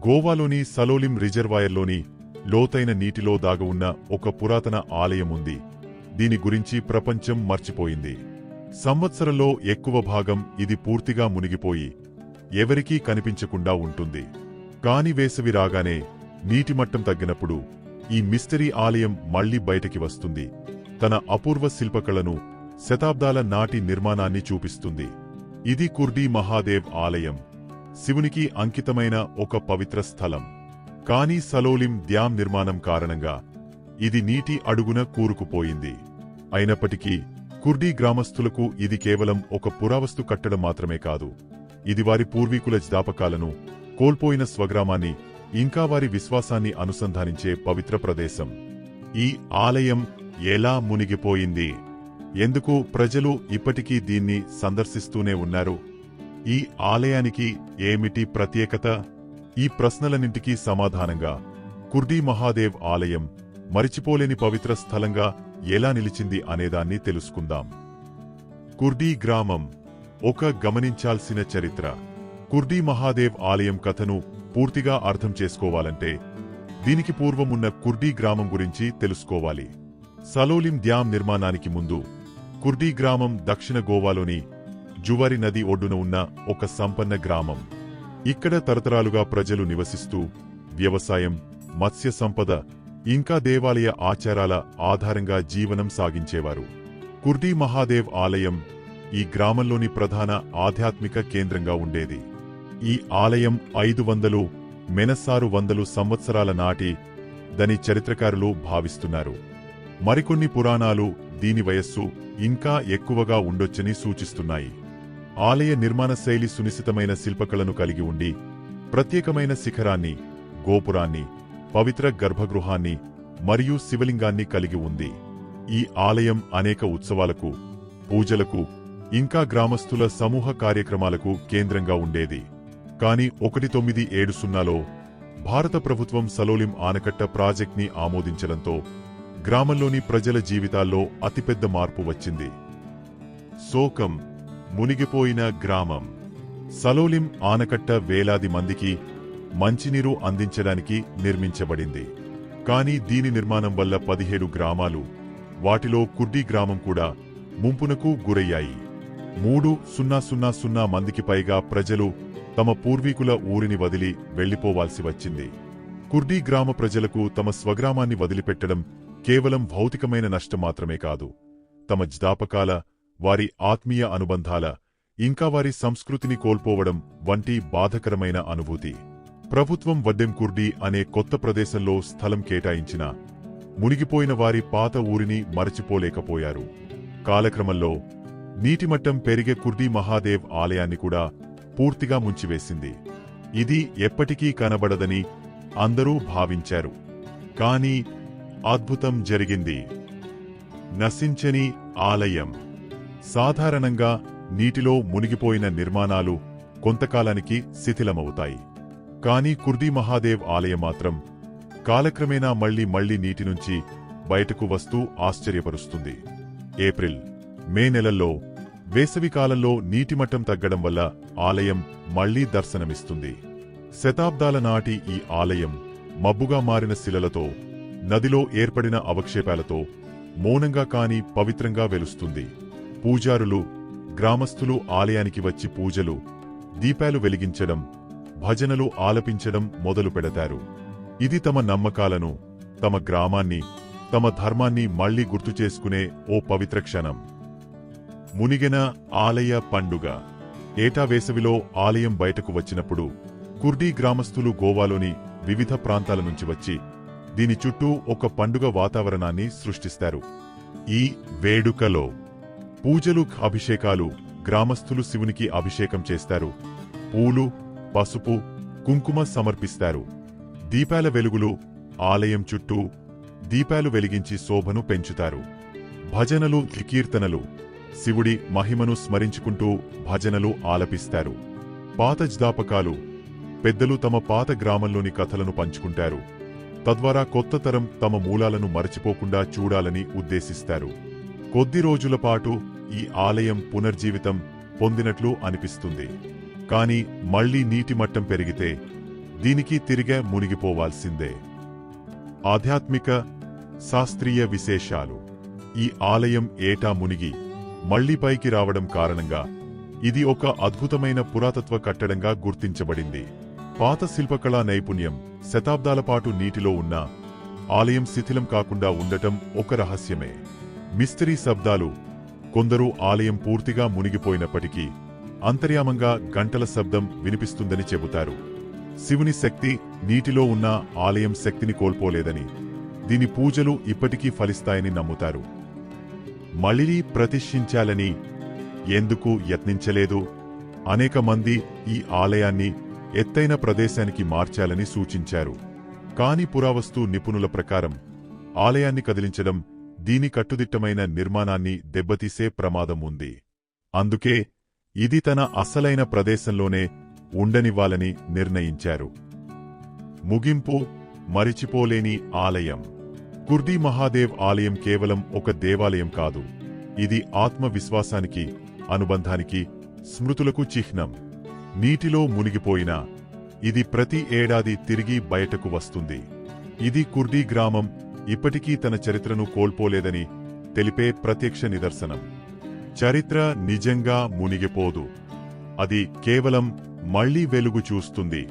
గోవాలోని సలోలిం రిజర్వాయర్లోని లోతైన నీటిలో దాగవున్న ఒక పురాతన ఆలయం ఉంది. దీని గురించి ప్రపంచం మర్చిపోయింది. సంవత్సరంలో ఎక్కువ భాగం ఇది పూర్తిగా మునిగిపోయి ఎవరికీ కనిపించకుండా ఉంటుంది. కాని వేసవి రాగానే నీటిమట్టం తగ్గినప్పుడు ఈ మిస్టరీ ఆలయం మళ్లీ బయటికి వస్తుంది. తన అపూర్వ శిల్పకళను, శతాబ్దాల నాటి నిర్మాణాన్ని చూపిస్తుంది. ఇది కుర్డీ మహాదేవ్ ఆలయం, శివునికి అంకితమైన ఒక పవిత్ర స్థలం. కానీ సలోలిం డ్యామ్ నిర్మాణం కారణంగా ఇది నీటి అడుగున కూరుకుపోయింది. అయినప్పటికీ కుర్డీ గ్రామస్తులకు ఇది కేవలం ఒక పురావస్తు కట్టడం మాత్రమే కాదు. ఇది వారి పూర్వీకుల జ్ఞాపకాలను, కోల్పోయిన స్వగ్రామాన్ని, ఇంకా వారి విశ్వాసాన్ని అనుసంధానించే పవిత్ర ప్రదేశం. ఈ ఆలయం ఎలా మునిగిపోయింది? ఎందుకు ప్రజలు ఇప్పటికీ దీన్ని సందర్శిస్తూనే ఉన్నారు? ఈ ఆలయానికి ఏమిటి ప్రత్యేకత? ఈ ప్రశ్నలన్నింటికీ సమాధానంగా కుర్డీ మహాదేవ్ ఆలయం మరిచిపోలేని పవిత్ర స్థలంగా ఎలా నిలిచింది అనేదాన్ని తెలుసుకుందాం. కుర్డీ గ్రామం ఒక గమనించాల్సిన చరిత్ర. కుర్డీ మహాదేవ్ ఆలయం కథను పూర్తిగా అర్థం చేసుకోవాలంటే దీనికి పూర్వమున్న కుర్డీ గ్రామం గురించి తెలుసుకోవాలి. సలోలిం డ్యామ్ నిర్మాణానికి ముందు కుర్డీ గ్రామం దక్షిణ గోవాలోని జువారి నది ఒడ్డున ఉన్న ఒక సంపన్న గ్రామం. ఇక్కడ తరతరాలుగా ప్రజలు నివసిస్తూ వ్యవసాయం, మత్స్య సంపద, ఇంకా దేవాలయ ఆచారాల ఆధారంగా జీవనం సాగించేవారు. కుర్డీ మహాదేవ్ ఆలయం ఈ గ్రామంలోని ప్రధాన ఆధ్యాత్మిక కేంద్రంగా ఉండేది. ఈ ఆలయం 500–600 సంవత్సరాల నాటి దని చరిత్రకారులు భావిస్తున్నారు. మరికొన్ని పురాణాలు దీని వయస్సు ఇంకా ఎక్కువగా ఉండొచ్చని సూచిస్తున్నాయి. ఆలయ నిర్మాణ శైలి సునిశితమైన శిల్పకళను కలిగి ఉండి ప్రత్యేకమైన శిఖరాన్ని, గోపురాన్ని, పవిత్ర గర్భగృహాన్ని మరియు శివలింగాన్ని కలిగి ఉంది. ఈ ఆలయం అనేక ఉత్సవాలకు, పూజలకు, ఇంకా గ్రామస్తుల సమూహ కార్యక్రమాలకు కేంద్రంగా ఉండేది. కాని 1970లో భారత ప్రభుత్వం సలోలిం ఆనకట్ట ప్రాజెక్ట్ని ఆమోదించడంతో గ్రామంలోని ప్రజల జీవితాల్లో అతిపెద్ద మార్పు వచ్చింది. శోకం. మునిగిపోయిన గ్రామం. సలోలిం ఆనకట్ట వేలాది మందికి మంచినీరు అందించడానికి నిర్మించబడింది. కాని దీని నిర్మాణం వల్ల 17 గ్రామాలు, వాటిలో కుర్డీ గ్రామం కూడా ముంపునకు గురయ్యాయి. 3,000 మందికి పైగా ప్రజలు తమ పూర్వీకుల ఊరిని వదిలి వెళ్లిపోవాల్సి వచ్చింది. కుర్డీ గ్రామ ప్రజలకు తమ స్వగ్రామాన్ని వదిలిపెట్టడం కేవలం భౌతికమైన నష్టం మాత్రమే కాదు, తమ జ్ఞాపకాల, వారి ఆత్మీయ అనుబంధాల, ఇంకా వారి సంస్కృతిని కోల్పోవడం వంటి బాధకరమైన అనుభూతి. ప్రభుత్వం వడ్డెం కుర్డీ అనే కొత్త ప్రదేశంలో స్థలం కేటాయించినా మునిగిపోయిన వారి పాత ఊరిని మరచిపోలేకపోయారు. కాలక్రమంలో నీటిమట్టం పెరిగే కుర్డీ మహాదేవ్ ఆలయాన్ని కూడా పూర్తిగా ముంచివేసింది. ఇది ఎప్పటికీ కనబడదని అందరూ భావించారు. కాని అద్భుతం జరిగింది. నశించని ఆలయం. సాధారణంగా నీటిలో మునిగిపోయిన నిర్మాణాలు కొంతకాలానికి శిథిలమవుతాయి. కాని కుర్డీ మహాదేవ్ ఆలయం మాత్రం కాలక్రమేణా మళ్లీ నీటి నుంచి బయటకు వస్తూ ఆశ్చర్యపరుస్తుంది. ఏప్రిల్, మే నెలల్లో వేసవికాలంలో నీటిమట్టం తగ్గడం వల్ల ఆలయం మళ్లీ దర్శనమిస్తుంది. శతాబ్దాల నాటి ఈ ఆలయం మబ్బుగా మారిన శిలలతో, నదిలో ఏర్పడిన అవక్షేపాలతో మౌనంగా కాని పవిత్రంగా వెలుస్తుంది. పూజారులు, గ్రామస్తులు ఆలయానికి వచ్చి పూజలు, దీపాలు వెలిగించడం, భజనలు ఆలపించడం మొదలు పెడతారు. ఇది తమ నమ్మకాలను, తమ గ్రామాన్ని, తమ ధర్మాన్ని మళ్లీ గుర్తుచేసుకునే ఓ పవిత్ర క్షణం. మునిగిన ఆలయ పండుగ. ఏటా వేసవిలో ఆలయం బయటకు వచ్చినప్పుడు కుర్డీ గ్రామస్తులు గోవాలోని వివిధ ప్రాంతాల నుంచి వచ్చి దీని చుట్టూ ఒక పండుగ వాతావరణాన్ని సృష్టిస్తారు. ఈ వేడుకలో పూజలు, అభిషేకాలు, గ్రామస్తులు శివునికి అభిషేకం చేస్తారు. పూలు, పసుపు, కుంకుమ సమర్పిస్తారు. దీపాల వెలుగులు, ఆలయం చుట్టూ దీపాలు వెలిగించి శోభను పెంచుతారు. భజనలు, కీర్తనలు, శివుడి మహిమను స్మరించుకుంటూ భజనలు ఆలపిస్తారు. పాత జ్ఞాపకాలు, పెద్దలు తమ పాత గ్రామంలోని కథలను పంచుకుంటారు. తద్వారా కొత్త తరం తమ మూలాలను మరచిపోకుండా చూడాలని ఉద్దేశిస్తారు. కొద్ది రోజుల పాటు ఈ ఆలయం పునర్జీవితం పొందినట్లు అనిపిస్తుంది. కాని మళ్లీ నీటి మట్టం పెరిగితే దీనికి తిరిగే మునిగిపోవాల్సిందే. ఆధ్యాత్మిక శాస్త్రీయ విశేషాలు. ఈ ఆలయం ఏటా మునిగి మళ్లీ పైకి రావడం కారణంగా ఇది ఒక అద్భుతమైన పురాతత్వ కట్టడంగా గుర్తించబడింది. పాత శిల్పకళా నైపుణ్యం, శతాబ్దాల పాటు నీటిలో ఉన్న ఆలయం శిథిలం కాకుండా ఉండటం ఒక రహస్యమే. మిస్టరీ శబ్దాలు. కొందరు ఆలయం పూర్తిగా మునిగిపోయినప్పటికీ అంతర్యామంగా గంటల శబ్దం వినిపిస్తుందని చెబుతారు. శివుని శక్తి నీటిలో ఉన్న ఆలయం శక్తిని కోల్పోలేదని, దీని పూజలు ఇప్పటికీ ఫలిస్తాయని నమ్ముతారు. మళ్ళీ ప్రతిష్ఠించాలని ఎందుకు యత్నించలేదు? అనేక మంది ఈ ఆలయాన్ని ఎత్తైన ప్రదేశానికి మార్చాలని సూచించారు. కాని పురావస్తు నిపుణుల ప్రకారం ఆలయాన్ని కదిలించడం దీని కట్టుదిట్టమైన నిర్మాణాన్ని దెబ్బతీసే ప్రమాదం ఉంది. అందుకే ఇది తన అసలైన ప్రదేశంలోనే ఉండనివ్వాలని నిర్ణయించారు. ముగింపు. మరిచిపోలేని ఆలయం. కుర్దీ మహాదేవ్ ఆలయం కేవలం ఒక దేవాలయం కాదు. ఇది ఆత్మవిశ్వాసానికి, అనుబంధానికి, స్మృతులకు చిహ్నం. నీటిలో మునిగిపోయినా ఇది ప్రతి ఏడాది తిరిగి బయటకు వస్తుంది. ఇది కుర్దీ గ్రామం ఇప్పటికీ తన చరిత్రను కోల్పోలేదని తెలిపే ప్రత్యక్ష నిదర్శనం. చరిత్ర నిజంగా మునిగిపోదు. అది కేవలం మళ్లీ వెలుగు చూస్తుంది.